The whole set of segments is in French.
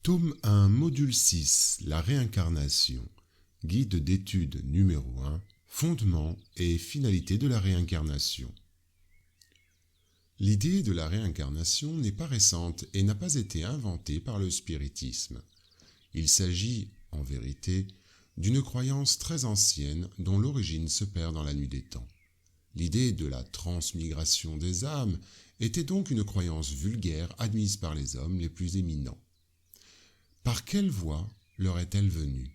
Tome 1, module 6, la réincarnation. Guide d'étude numéro 1, fondement et finalité de la réincarnation. L'idée de la réincarnation n'est pas récente et n'a pas été inventée par le spiritisme. Il s'agit, en vérité, d'une croyance très ancienne dont l'origine se perd dans la nuit des temps. L'idée de la transmigration des âmes était donc une croyance vulgaire admise par les hommes les plus éminents. Par quelle voie leur est-elle venue?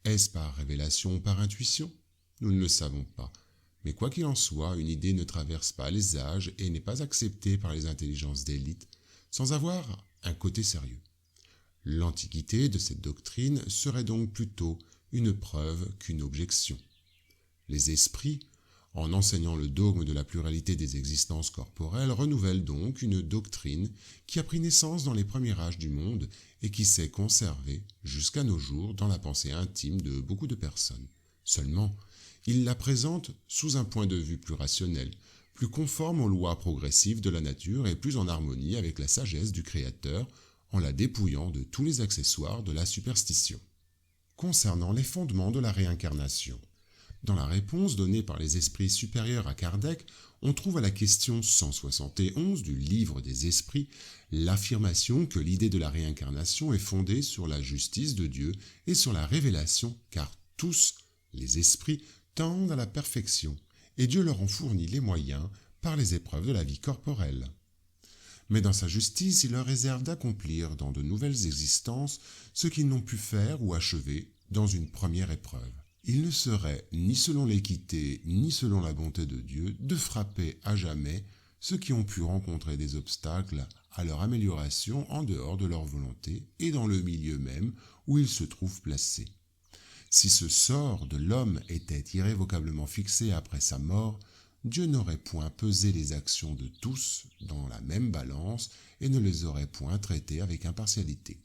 Est-ce par révélation ou par intuition? Nous ne le savons pas. Mais quoi qu'il en soit, une idée ne traverse pas les âges et n'est pas acceptée par les intelligences d'élite sans avoir un côté sérieux. L'antiquité de cette doctrine serait donc plutôt une preuve qu'une objection. Les esprits, en enseignant le dogme de la pluralité des existences corporelles, renouvellent donc une doctrine qui a pris naissance dans les premiers âges du monde et qui s'est conservée jusqu'à nos jours dans la pensée intime de beaucoup de personnes. Seulement, ils la présentent sous un point de vue plus rationnel, plus conforme aux lois progressives de la nature et plus en harmonie avec la sagesse du Créateur, en la dépouillant de tous les accessoires de la superstition. Concernant les fondements de la réincarnation, dans la réponse donnée par les esprits supérieurs à Kardec, on trouve à la question 171 du Livre des Esprits l'affirmation que l'idée de la réincarnation est fondée sur la justice de Dieu et sur la révélation, car tous, les esprits, tendent à la perfection, et Dieu leur en fournit les moyens par les épreuves de la vie corporelle. Mais dans sa justice, il leur réserve d'accomplir dans de nouvelles existences ce qu'ils n'ont pu faire ou achever dans une première épreuve. Il ne serait ni selon l'équité, ni selon la bonté de Dieu, de frapper à jamais ceux qui ont pu rencontrer des obstacles à leur amélioration en dehors de leur volonté et dans le milieu même où ils se trouvent placés. Si ce sort de l'homme était irrévocablement fixé après sa mort, Dieu n'aurait point pesé les actions de tous dans la même balance et ne les aurait point traitées avec impartialité.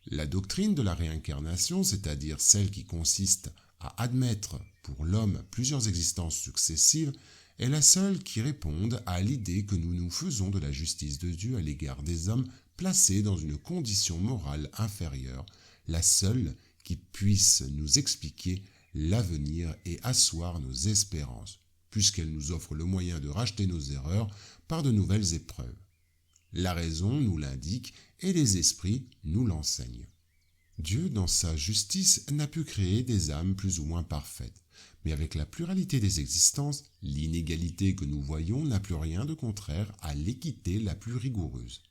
La doctrine de la réincarnation, c'est-à-dire celle qui consiste à admettre pour l'homme plusieurs existences successives, est la seule qui réponde à l'idée que nous nous faisons de la justice de Dieu à l'égard des hommes placés dans une condition morale inférieure, la seule qui puisse nous expliquer l'avenir et asseoir nos espérances, puisqu'elle nous offre le moyen de racheter nos erreurs par de nouvelles épreuves. La raison nous l'indique et les esprits nous l'enseignent. Dieu, dans sa justice, n'a pu créer des âmes plus ou moins parfaites, mais avec la pluralité des existences, l'inégalité que nous voyons n'a plus rien de contraire à l'équité la plus rigoureuse.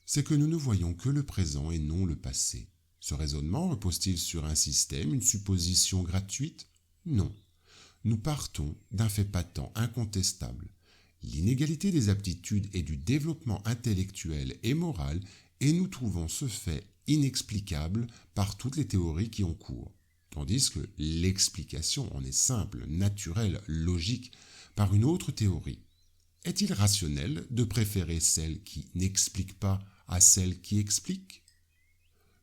C'est que nous ne voyons que le présent et non le passé. Ce raisonnement repose-t-il sur un système, une supposition gratuite? Non. Nous partons d'un fait patent, incontestable. L'inégalité des aptitudes et du développement intellectuel et moral, et nous trouvons ce fait inexplicable par toutes les théories qui ont cours, tandis que l'explication en est simple, naturelle, logique, par une autre théorie. Est-il rationnel de préférer celle qui n'explique pas à celle qui explique?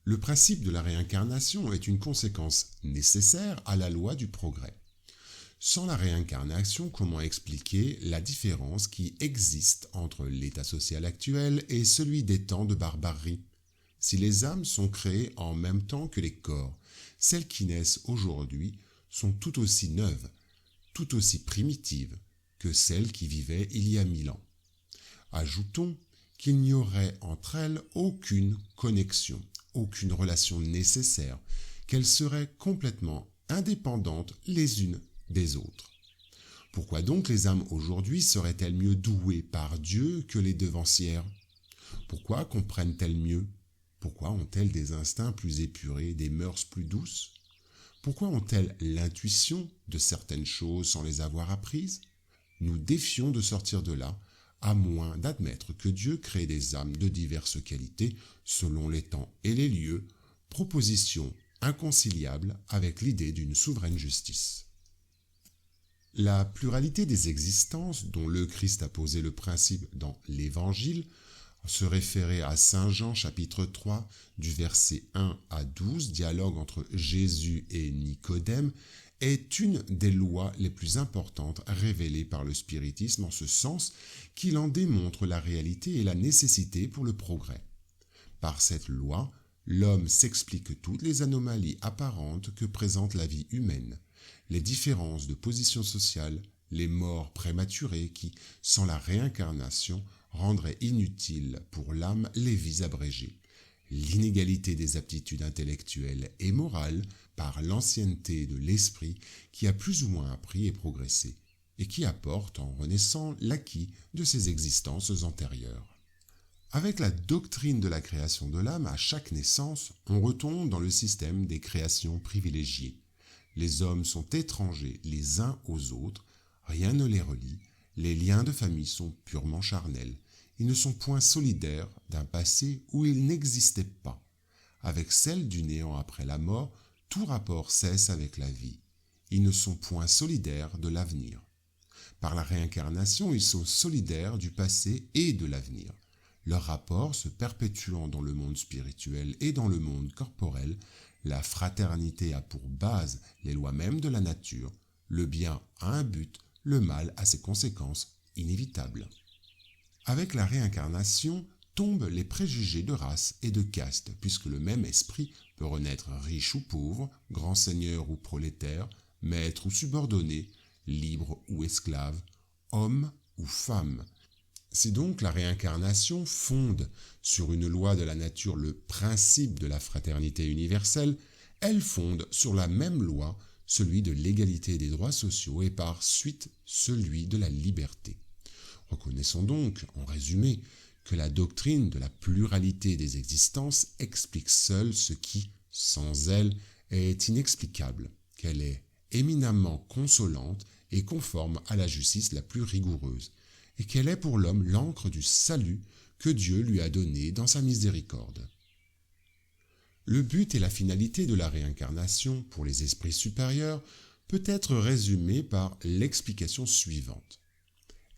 Le principe de la réincarnation est une conséquence nécessaire à la loi du progrès. Sans la réincarnation, comment expliquer la différence qui existe entre l'état social actuel et celui des temps de barbarie? Si les âmes sont créées en même temps que les corps, celles qui naissent aujourd'hui sont tout aussi neuves, tout aussi primitives que celles qui vivaient il y a 1000 ans. Ajoutons qu'il n'y aurait entre elles aucune connexion, aucune relation nécessaire, qu'elles seraient complètement indépendantes les unes des autres. Pourquoi donc les âmes aujourd'hui seraient-elles mieux douées par Dieu que les devancières? Pourquoi comprennent-elles mieux? Pourquoi ont-elles des instincts plus épurés, des mœurs plus douces? Pourquoi ont-elles l'intuition de certaines choses sans les avoir apprises? Nous défions de sortir de là, à moins d'admettre que Dieu crée des âmes de diverses qualités selon les temps et les lieux, proposition inconciliable avec l'idée d'une souveraine justice. La pluralité des existences, dont le Christ a posé le principe dans l'Évangile, se référer à Saint Jean chapitre 3 du verset 1 à 12, dialogue entre Jésus et Nicodème, est une des lois les plus importantes révélées par le spiritisme en ce sens qu'il en démontre la réalité et la nécessité pour le progrès. Par cette loi, l'homme s'explique toutes les anomalies apparentes que présente la vie humaine, les différences de position sociale, les morts prématurées qui, sans la réincarnation, rendraient inutiles pour l'âme les vies abrégées, l'inégalité des aptitudes intellectuelles et morales par l'ancienneté de l'esprit qui a plus ou moins appris et progressé, et qui apporte en renaissant l'acquis de ses existences antérieures. Avec la doctrine de la création de l'âme, à chaque naissance, on retombe dans le système des créations privilégiées. Les hommes sont étrangers les uns aux autres, rien ne les relie, les liens de famille sont purement charnels, ils ne sont point solidaires d'un passé où ils n'existaient pas. Avec celle du néant après la mort, tout rapport cesse avec la vie. Ils ne sont point solidaires de l'avenir. Par la réincarnation, ils sont solidaires du passé et de l'avenir. Leur rapport se perpétuant dans le monde spirituel et dans le monde corporel, la fraternité a pour base les lois mêmes de la nature. Le bien a un but, le mal a ses conséquences inévitables. Avec la réincarnation tombent les préjugés de race et de caste, puisque le même esprit peut renaître riche ou pauvre, grand seigneur ou prolétaire, maître ou subordonné, libre ou esclave, homme ou femme. Si donc la réincarnation fonde sur une loi de la nature le principe de la fraternité universelle, elle fonde sur la même loi celui de l'égalité des droits sociaux et par suite celui de la liberté. Reconnaissons donc, en résumé, que la doctrine de la pluralité des existences explique seule ce qui, sans elle, est inexplicable, qu'elle est éminemment consolante et conforme à la justice la plus rigoureuse, et qu'elle est pour l'homme l'encre du salut que Dieu lui a donné dans sa miséricorde. Le but et la finalité de la réincarnation pour les esprits supérieurs peut être résumé par l'explication suivante.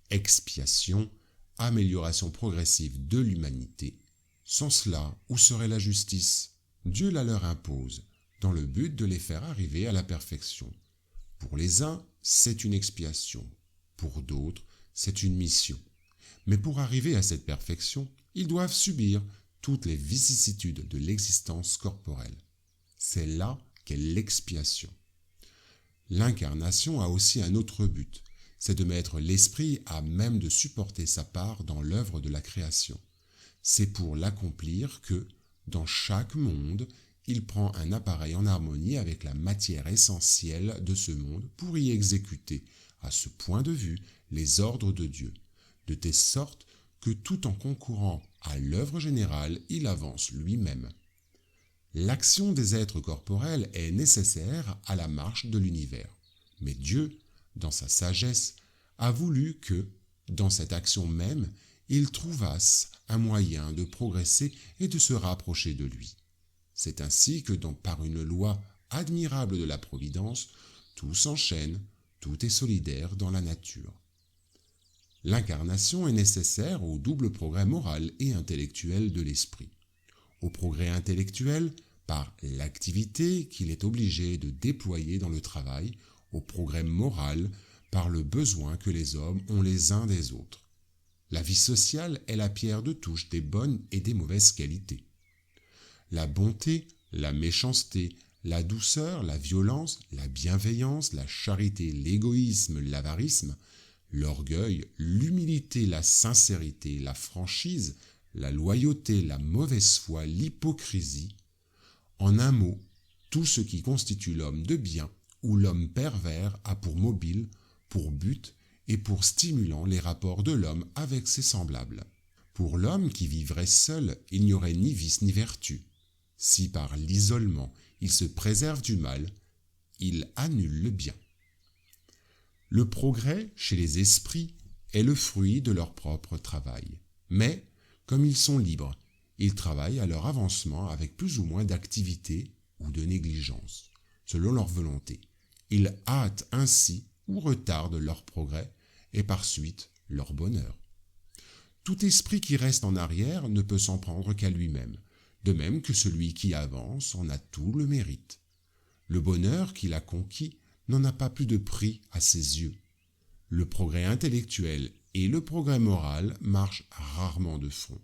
Expiation, amélioration progressive de l'humanité. Sans cela, où serait la justice? Dieu la leur impose, dans le but de les faire arriver à la perfection. Pour les uns, c'est une expiation. Pour d'autres, c'est une mission. Mais pour arriver à cette perfection, ils doivent subir toutes les vicissitudes de l'existence corporelle. C'est là qu'est l'expiation. L'incarnation a aussi un autre but, c'est de mettre l'esprit à même de supporter sa part dans l'œuvre de la création. C'est pour l'accomplir que, dans chaque monde, il prend un appareil en harmonie avec la matière essentielle de ce monde pour y exécuter, à ce point de vue, les ordres de Dieu, de telle sorte que tout en concourant à l'œuvre générale, il avance lui-même. L'action des êtres corporels est nécessaire à la marche de l'univers, mais Dieu, dans sa sagesse, a voulu que, dans cette action même, ils trouvassent un moyen de progresser et de se rapprocher de lui. C'est ainsi que, par une loi admirable de la Providence, tout s'enchaîne, tout est solidaire dans la nature. L'incarnation est nécessaire au double progrès moral et intellectuel de l'esprit. Au progrès intellectuel, par l'activité qu'il est obligé de déployer dans le travail, au progrès moral, par le besoin que les hommes ont les uns des autres. La vie sociale est la pierre de touche des bonnes et des mauvaises qualités. La bonté, la méchanceté, la douceur, la violence, la bienveillance, la charité, l'égoïsme, l'avarisme, l'orgueil, l'humilité, la sincérité, la franchise, la loyauté, la mauvaise foi, l'hypocrisie. En un mot, tout ce qui constitue l'homme de bien ou l'homme pervers a pour mobile, pour but et pour stimulant les rapports de l'homme avec ses semblables. Pour l'homme qui vivrait seul, il n'y aurait ni vice ni vertu. Si par l'isolement il se préserve du mal, il annule le bien. Le progrès chez les esprits est le fruit de leur propre travail. Mais, comme ils sont libres, ils travaillent à leur avancement avec plus ou moins d'activité ou de négligence, selon leur volonté. Ils hâtent ainsi ou retardent leur progrès et par suite leur bonheur. Tout esprit qui reste en arrière ne peut s'en prendre qu'à lui-même, de même que celui qui avance en a tout le mérite. Le bonheur qu'il a conquis n'en a pas plus de prix à ses yeux. Le progrès intellectuel et le progrès moral marche rarement de front.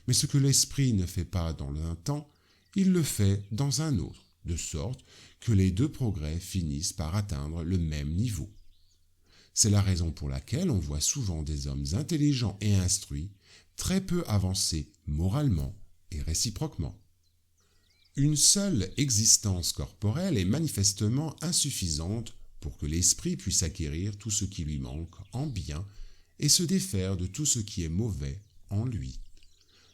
Mais ce que l'esprit ne fait pas dans un temps, il le fait dans un autre, de sorte que les deux progrès finissent par atteindre le même niveau. C'est la raison pour laquelle on voit souvent des hommes intelligents et instruits très peu avancés moralement et réciproquement. Une seule existence corporelle est manifestement insuffisante pour que l'esprit puisse acquérir tout ce qui lui manque en bien et se défaire de tout ce qui est mauvais en lui.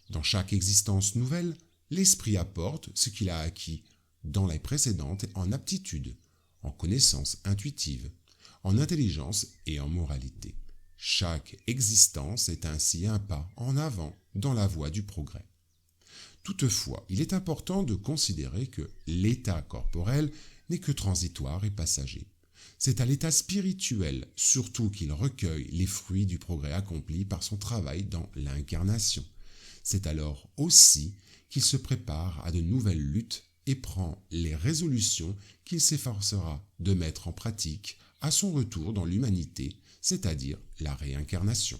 Dans chaque existence nouvelle, l'esprit apporte ce qu'il a acquis dans les précédentes en aptitude, en connaissance intuitive, en intelligence et en moralité. Chaque existence est ainsi un pas en avant dans la voie du progrès. Toutefois, il est important de considérer que l'état corporel n'est que transitoire et passager. C'est à l'état spirituel surtout qu'il recueille les fruits du progrès accompli par son travail dans l'incarnation. C'est alors aussi qu'il se prépare à de nouvelles luttes et prend les résolutions qu'il s'efforcera de mettre en pratique à son retour dans l'humanité, c'est-à-dire la réincarnation.